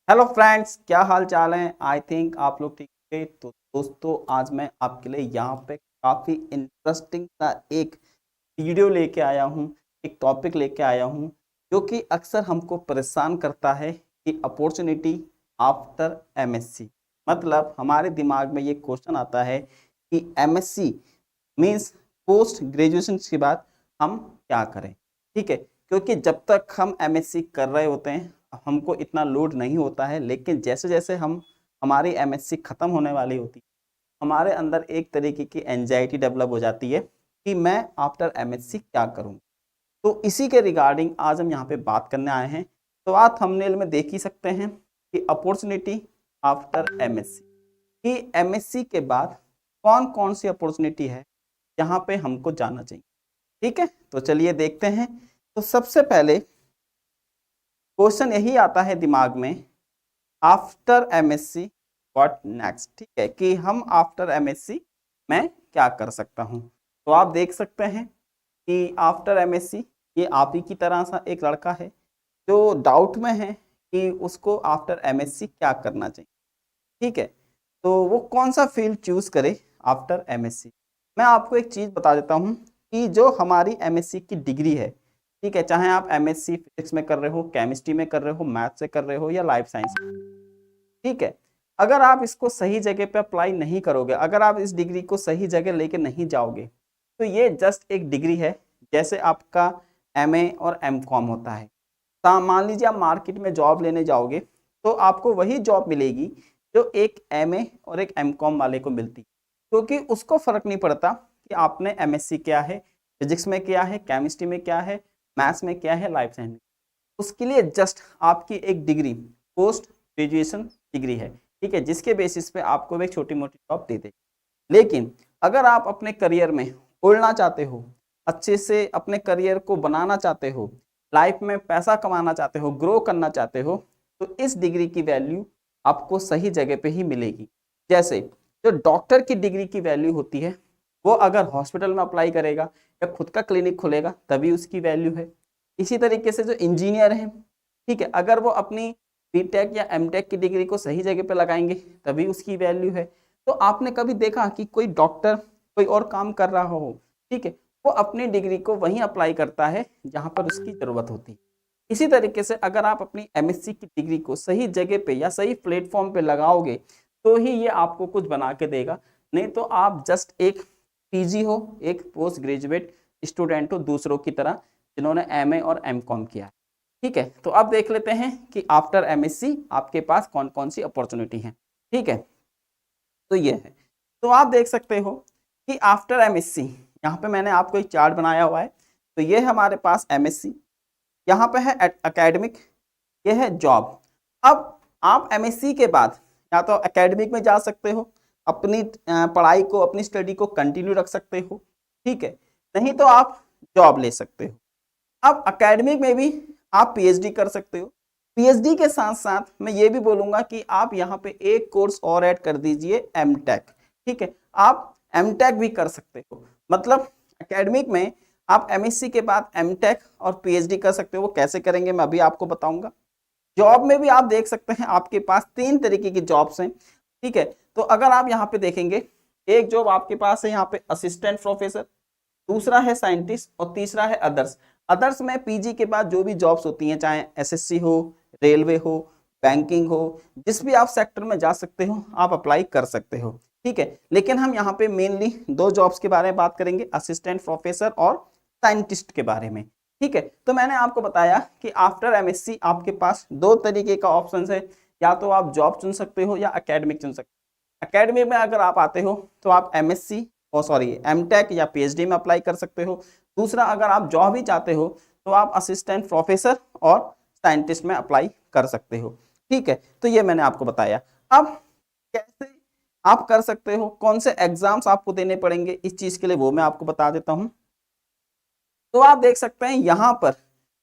Hello friends, क्या हाल चाल है। आई थिंक आप लोग ठीक है। तो दोस्तों, आज मैं आपके लिए यहाँ पे काफ़ी इंटरेस्टिंग सा एक वीडियो लेके आया हूँ, एक टॉपिक लेके आया हूँ जो कि अक्सर हमको परेशान करता है कि अपॉर्चुनिटी आफ्टर एमएससी। मतलब हमारे दिमाग में ये क्वेश्चन आता है कि एमएससी मीन्स पोस्ट ग्रेजुएशन के बाद हम क्या करें। ठीक है, क्योंकि जब तक हम एमएससी कर रहे होते हैं हमको इतना लोड नहीं होता है, लेकिन जैसे जैसे हम हमारी एमएससी ख़त्म होने वाली होती है हमारे अंदर एक तरीके की एंजाइटी डेवलप हो जाती है कि मैं आफ्टर एमएससी क्या करूं। तो इसी के रिगार्डिंग आज हम यहाँ पे बात करने आए हैं। तो आप थंबनेल में देख ही सकते हैं कि अपॉर्चुनिटी आफ्टर एमएससी, कि एमएससी के बाद कौन कौन सी अपॉर्चुनिटी है जहाँ पे हमको जाना चाहिए। ठीक है, तो चलिए देखते हैं। तो सबसे पहले क्वेश्चन यही आता है दिमाग में, आफ्टर एमएससी व्हाट नेक्स्ट। ठीक है, कि हम आफ्टर एमएससी मैं क्या कर सकता हूं। तो आप देख सकते हैं कि आफ्टर एमएससी ये आप ही की तरह सा एक लड़का है जो डाउट में है कि उसको आफ्टर एमएससी क्या करना चाहिए। ठीक है, तो वो कौन सा फील्ड चूज करे आफ्टर एमएससी। मैं आपको एक चीज बता देता हूँ कि जो हमारी एमएससी की डिग्री है, ठीक है, चाहे आप एमएससी फिजिक्स में कर रहे हो, केमिस्ट्री में कर रहे हो, मैथ से कर रहे हो या लाइफ साइंस, ठीक है, अगर आप इसको सही जगह पे अप्लाई नहीं करोगे, अगर आप इस डिग्री को सही जगह लेके नहीं जाओगे, तो ये जस्ट एक डिग्री है। जैसे आपका एमए और एमकॉम होता है। मान लीजिए आप मार्केट में जॉब लेने जाओगे तो आपको वही जॉब मिलेगी जो एक एमए और एक एमकॉम वाले को मिलती, क्योंकि उसको फर्क नहीं पड़ता कि आपने एमएससी क्या है, फिजिक्स में क्या है, केमिस्ट्री में क्या है, मैथ्स में क्या है, लाइफ साइंस में। उसके लिए जस्ट आपकी एक डिग्री पोस्ट ग्रेजुएशन डिग्री है, ठीक है, जिसके बेसिस पे आपको एक छोटी मोटी जॉब दे देगी। लेकिन अगर आप अपने करियर में उड़ना चाहते हो, अच्छे से अपने करियर को बनाना चाहते हो, लाइफ में पैसा कमाना चाहते हो, ग्रो करना चाहते हो, तो इस डिग्री की वैल्यू आपको सही जगह पे ही मिलेगी। जैसे जो डॉक्टर की डिग्री की वैल्यू होती है वो अगर हॉस्पिटल में अप्लाई करेगा या खुद का क्लिनिक खोलेगा तभी उसकी वैल्यू है। इसी तरीके से जो इंजीनियर हैं, ठीक है, अगर वो अपनी बीटेक या एमटेक की डिग्री को सही जगह पे लगाएंगे तभी उसकी वैल्यू है। तो आपने कभी देखा कि कोई डॉक्टर कोई और काम कर रहा हो, ठीक है, वो अपनी डिग्री को वहीं अप्लाई करता है जहां पर उसकी जरूरत होती है। इसी तरीके से अगर आप अपनी एमएससी की डिग्री को सही जगह पे या सही प्लेटफॉर्म पे लगाओगे तो ही ये आपको कुछ बना के देगा। नहीं तो आप जस्ट एक पीजी हो, एक पोस्ट ग्रेजुएट स्टूडेंट हो दूसरों की तरह जिन्होंने एमए और एमकॉम किया है। ठीक है, तो अब देख लेते हैं कि आफ्टर एमएससी आपके पास कौन कौन सी अपॉर्चुनिटी है। ठीक है, तो ये है। तो आप देख सकते हो कि आफ्टर एमएससी यहाँ पे मैंने आपको एक चार्ट बनाया हुआ है। तो ये है हमारे पास एमएससी, यहाँ पे है एकेडमिक, ये है जॉब। अब आप एमएससी के बाद या तो एकेडमिक में जा सकते हो, अपनी पढ़ाई को, अपनी स्टडी को कंटिन्यू रख सकते हो, ठीक है, नहीं तो आप जॉब ले सकते हो। अब एकेडमिक में भी आप पीएचडी कर सकते हो। पीएचडी के साथ साथ मैं ये भी बोलूंगा कि आप यहाँ पे एक कोर्स और ऐड कर दीजिए, एमटेक। ठीक है, आप एमटेक भी कर सकते हो। मतलब एकेडमिक में आप एमएससी के बाद एमटेक और पीएचडी कर सकते हो। वो कैसे करेंगे मैं अभी आपको बताऊंगा। जॉब में भी आप देख सकते हैं आपके पास 3 तरीके की जॉब्स हैं। ठीक है, तो अगर आप यहाँ पे देखेंगे, एक जॉब आपके पास है यहाँ पे असिस्टेंट प्रोफेसर, दूसरा है साइंटिस्ट और तीसरा है अदर्स। अदर्स में पीजी के बाद जो भी जॉब्स होती हैं, चाहे एसएससी हो, रेलवे हो, बैंकिंग हो, जिस भी आप सेक्टर में जा सकते हो आप अप्लाई कर सकते हो। ठीक है, लेकिन हम यहाँ पे मेनली 2 जॉब्स के बारे में बात करेंगे, असिस्टेंट प्रोफेसर और साइंटिस्ट के बारे में। ठीक है, तो मैंने आपको बताया कि आफ्टर एमएससी आपके पास 2 तरीके का ऑप्शन है, या तो आप जॉब चुन सकते हो या एकेडमिक चुन सकते हो। एकेडमिक में अगर आप आते हो तो आप एमएससी एमटेक या पीएचडी में अप्लाई कर सकते हो। दूसरा, अगर आप जॉब ही चाहते हो तो आप असिस्टेंट प्रोफेसर और साइंटिस्ट में अप्लाई कर सकते हो। ठीक है, तो ये मैंने आपको बताया। अब कैसे आप कर सकते हो, कौन से एग्जाम्स आपको देने पड़ेंगे इस चीज के लिए, वो मैं आपको बता देता हूं। तो आप देख सकते हैं यहां पर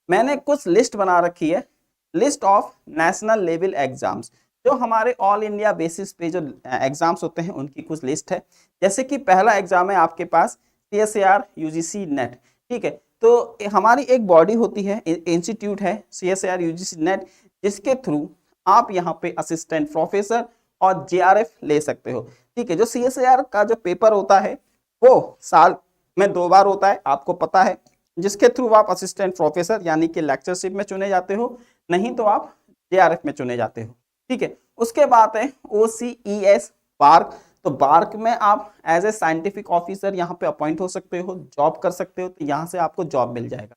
मैंने कुछ लिस्ट बना रखी है, list of national level exams, जो हमारे ऑल इंडिया बेसिस पे जो एग्जाम्स होते हैं उनकी कुछ लिस्ट है। जैसे कि पहला एग्जाम है आपके पास CSIR UGC नेट। ठीक है, तो हमारी एक बॉडी होती है, इंस्टीट्यूट है CSIR UGC नेट, जिसके थ्रू आप यहाँ पे असिस्टेंट प्रोफेसर और जेआरएफ ले सकते हो। ठीक है, जो सीएसईआर का जो पेपर होता है वो साल में 2 बार होता है, आपको पता है, जिसके थ्रू आप असिस्टेंट प्रोफेसर यानी कि लेक्चरशिप में चुने जाते हो, नहीं तो आप जेआरएफ में चुने जाते हो। ठीक है, उसके बाद है OCES बार्क। तो बार्क में आप एज ए साइंटिफिक ऑफिसर यहाँ पे अपॉइंट हो सकते हो, जॉब कर सकते हो, तो यहाँ से आपको जॉब मिल जाएगा।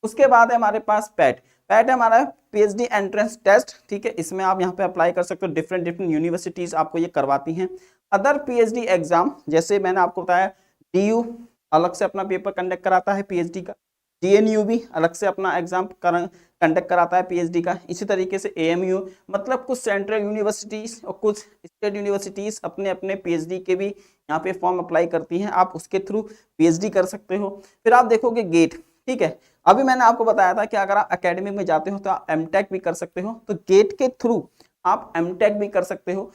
उसके बाद है हमारे पास पैट। पैट है हमारा पीएचडी एंट्रेंस टेस्ट। ठीक है, इसमें आप यहाँ पे अप्लाई कर सकते हो, डिफरेंट डिफरेंट यूनिवर्सिटीज आपको ये करवाती हैं। अदर पीएचडी एग्जाम, जैसे मैंने आपको बताया DU अलग से अपना पेपर कंडक्ट कराता है पीएचडी का, GNU भी अलग से अपना एग्जाम कंडक्ट कराता है पीएचडी का, इसी तरीके से AMU, मतलब कुछ सेंट्रल यूनिवर्सिटीज और कुछ स्टेट यूनिवर्सिटीज अपने अपने पीएचडी के भी यहाँ पे फॉर्म अप्लाई करती हैं, आप उसके थ्रू पीएचडी कर सकते हो। फिर आप देखोगे गेट। ठीक है, अभी मैंने आपको बताया था कि अगर आप एकेडमी में जाते हो तो आप एमटेक भी कर सकते हो, तो गेट के थ्रू आप एमटेक भी कर सकते हो।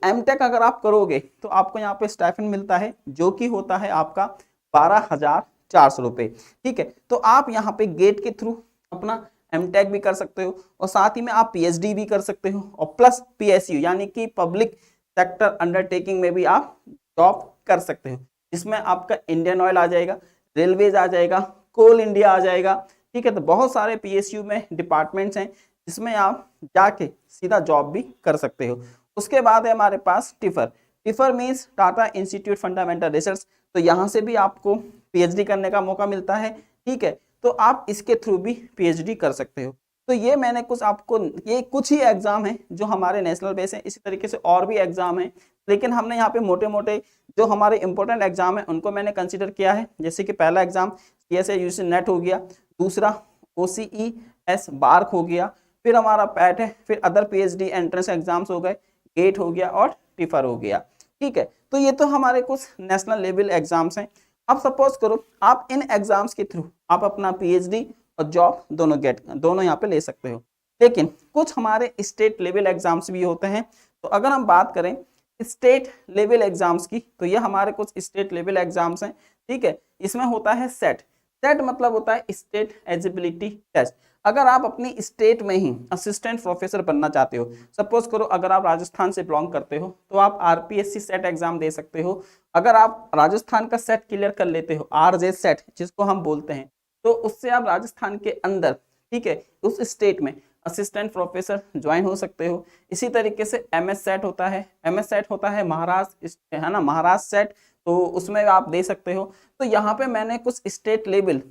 एमटेक अगर आप करोगे तो आपको यहाँ पे स्टाइपेंड मिलता है, जो कि होता है आपका 12,400 रुपये। ठीक है, तो आप यहाँ पे गेट के थ्रू अपना एमटेक भी कर सकते हो, और साथ ही में आप पीएचडी भी कर सकते हो, और प्लस PSU यानी कि पब्लिक सेक्टर अंडरटेकिंग में भी आप जॉब कर सकते हो, जिसमें आपका इंडियन ऑयल आ जाएगा, रेलवेज आ जाएगा, कोल इंडिया आ जाएगा। ठीक है, तो बहुत सारे PSU में डिपार्टमेंट्स हैं जिसमें आप जाके सीधा जॉब भी कर सकते हो। उसके बाद है हमारे पास TIFR. TIFR means Tata institute fundamental research, तो यहाँ से भी आपको पीएचडी करने का मौका मिलता है। ठीक है, तो आप इसके थ्रू भी पीएचडी कर सकते हो। तो ये मैंने कुछ आपको, ये कुछ ही एग्जाम है जो हमारे नेशनल बेस है, इसी तरीके से और भी एग्जाम है, लेकिन हमने यहाँ पे मोटे मोटे जो हमारे इंपॉर्टेंट एग्जाम है उनको मैंने कंसिडर किया है। जैसे कि पहला एग्जाम CSA नेट हो गया, दूसरा OCES बार्क हो गया, फिर हमारा पैट है, फिर अदर पीएचडी एंट्रेंस एग्जाम्स हो गए, गेट हो गया और टिफर हो गया। ठीक है, तो ये तो हमारे कुछ नेशनल लेवल एग्जाम्स हैं। अब सपोज करो आप इन एग्जाम्स के थ्रू आप अपना पीएचडी और जॉब दोनों यहाँ पे ले सकते हो, लेकिन कुछ हमारे स्टेट लेवल एग्जाम्स भी होते हैं। तो अगर हम बात करें स्टेट लेवल एग्जाम्स की, तो ये हमारे कुछ स्टेट लेवल एग्जाम्स हैं। ठीक है, इसमें होता है सेट। सेट मतलब होता है स्टेट एलिजिबिलिटी टेस्ट। अगर आप अपनी स्टेट में ही असिस्टेंट प्रोफेसर बनना चाहते हो, सपोज करो अगर आप राजस्थान से बिलोंग करते हो तो आप RPSC सेट एग्जाम दे सकते हो। अगर आप राजस्थान का सेट क्लियर कर लेते हो, RJ सेट जिसको हम बोलते हैं, तो उससे आप राजस्थान के अंदर, ठीक है, उस स्टेट में असिस्टेंट प्रोफेसर ज्वाइन हो सकते हो। इसी तरीके से MS सेट होता है, MS सेट होता है महाराष्ट्र, है ना, महाराष्ट्र सेट, तो उसमें आप दे सकते हो। तो यहाँ पे मैंने कुछ स्टेट लेवल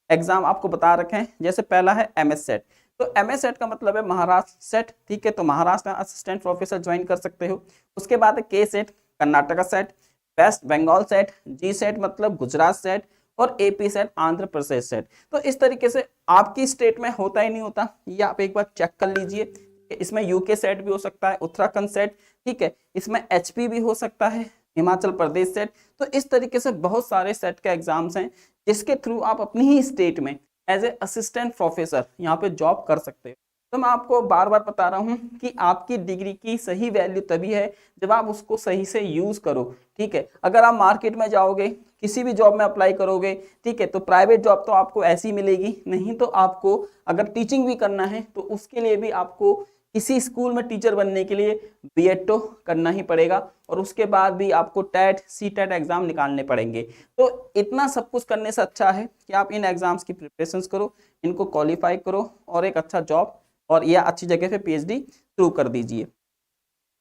एग्जाम आपको बता रखे हैं। जैसे पहला है MS सेट, तो MS सेट का मतलब है महाराष्ट्र सेट। ठीक है, तो महाराष्ट्र में असिस्टेंट प्रोफेसर ज्वाइन कर सकते हो। उसके बाद है K set Karnataka set, West Bengal set, G set मतलब गुजरात सेट, और AP set Andhra Pradesh set. तो इस तरीके से आपकी स्टेट में होता ही नहीं होता, ये आप एक बार चेक कर लीजिए। इसमें UK सेट भी हो सकता है, उत्तराखंड सेट, ठीक है, इसमें HP भी हो सकता है, हिमाचल प्रदेश सेट। तो इस तरीके से बहुत सारे सेट के एग्जाम्स हैं जिसके थ्रू आप अपनी ही स्टेट में एज ए असिस्टेंट प्रोफेसर यहाँ पे जॉब कर सकते हो। तो मैं आपको बार बार बता रहा हूँ कि आपकी डिग्री की सही वैल्यू तभी है जब आप उसको सही से यूज करो। ठीक है, अगर आप मार्केट में जाओगे, किसी भी जॉब में अप्लाई करोगे, ठीक है, तो प्राइवेट जॉब तो आपको ऐसी मिलेगी, नहीं तो आपको अगर टीचिंग भी करना है तो उसके लिए भी आपको किसी स्कूल में टीचर बनने के लिए B.Ed तो करना ही पड़ेगा, और उसके बाद भी आपको टेट CTET एग्जाम निकालने पड़ेंगे। तो इतना सब कुछ करने से अच्छा है कि आप इन एग्जाम्स की प्रिपरेशंस करो, इनको क्वालिफाई करो, और एक अच्छा जॉब और या अच्छी जगह पे PhD थ्रू कर दीजिए।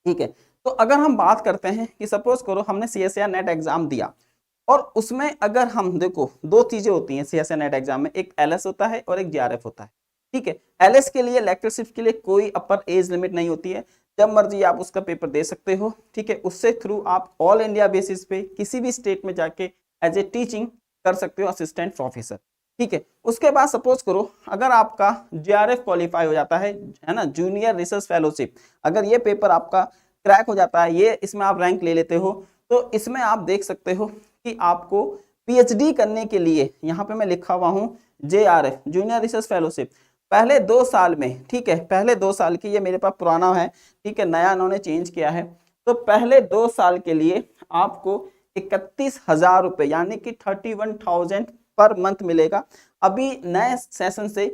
ठीक है, तो अगर हम बात करते हैं कि सपोज करो हमने CSIR नेट एग्जाम दिया, और उसमें अगर हम देखो, दो चीजें होती हैं CSIR नेट एग्जाम में, एक LS होता है और एक JRF होता है। ठीक है, LS के लिए लेक्चरशिप के लिए कोई अपर एज लिमिट नहीं होती है, जब मर्जी आप उसका पेपर दे सकते हो। ठीक है, उससे थ्रू आप ऑल इंडिया बेसिस पे किसी भी स्टेट में जाके एज ए टीचिंग कर सकते हो असिस्टेंट प्रोफेसर। ठीक है, उसके बाद सपोज करो अगर आपका JRF क्वालिफाई हो जाता है ना, जूनियर रिसर्च फेलोशिप, अगर ये पेपर आपका क्रैक हो जाता है, ये इसमें आप रैंक ले लेते हो, तो इसमें आप देख सकते हो कि आपको PhD करने के लिए, यहाँ पे मैं लिखा हुआ हूँ JRF जूनियर रिसर्च फेलोशिप, पहले 2 साल में, ठीक है, पहले 2 साल की, ये मेरे पास पुराना है, ठीक है, नया इन्होंने चेंज किया है, तो पहले 2 साल के लिए आपको 31,000 रुपये यानी कि 31,000 पर मंथ मिलेगा। अभी नए सेशन से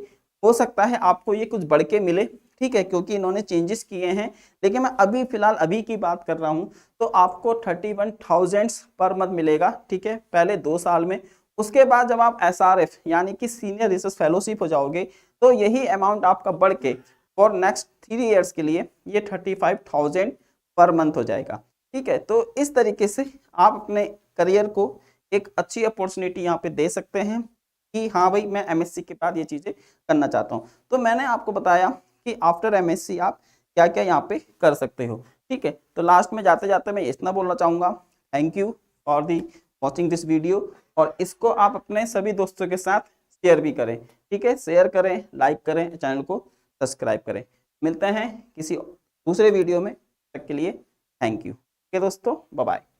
हो सकता है आपको ये कुछ बढ़ के मिले, ठीक है, क्योंकि इन्होंने चेंजेस किए हैं। लेकिन मैं अभी फिलहाल अभी की बात कर रहा हूँ, तो आपको 31,000 पर मंथ मिलेगा, ठीक है, पहले 2 साल में। उसके बाद जब आप SRF यानी कि सीनियर रिसर्च फेलोशिप हो जाओगे, तो यही अमाउंट आपका बढ़ के फॉर नेक्स्ट 3 ईयर्स के लिए ये 35,000 पर मंथ हो जाएगा, ठीक है। तो इस तरीके से आप अपने करियर को एक अच्छी अपॉर्चुनिटी यहाँ पे दे सकते हैं कि हाँ भाई मैं MSc के बाद ये चीज़ें करना चाहता हूँ। तो मैंने आपको बताया कि आफ्टर MSc आप क्या क्या यहाँ पे कर सकते हो, ठीक है। तो लास्ट में जाते जाते मैं इतना बोलना चाहूँगा, thank you for the watching this video, और इसको आप अपने सभी दोस्तों के साथ शेयर भी करें, ठीक है, शेयर करें, लाइक करें, चैनल को सब्सक्राइब करें। मिलते हैं किसी दूसरे वीडियो में, तक के लिए थैंक यू। ओके दोस्तों, बाय बाय।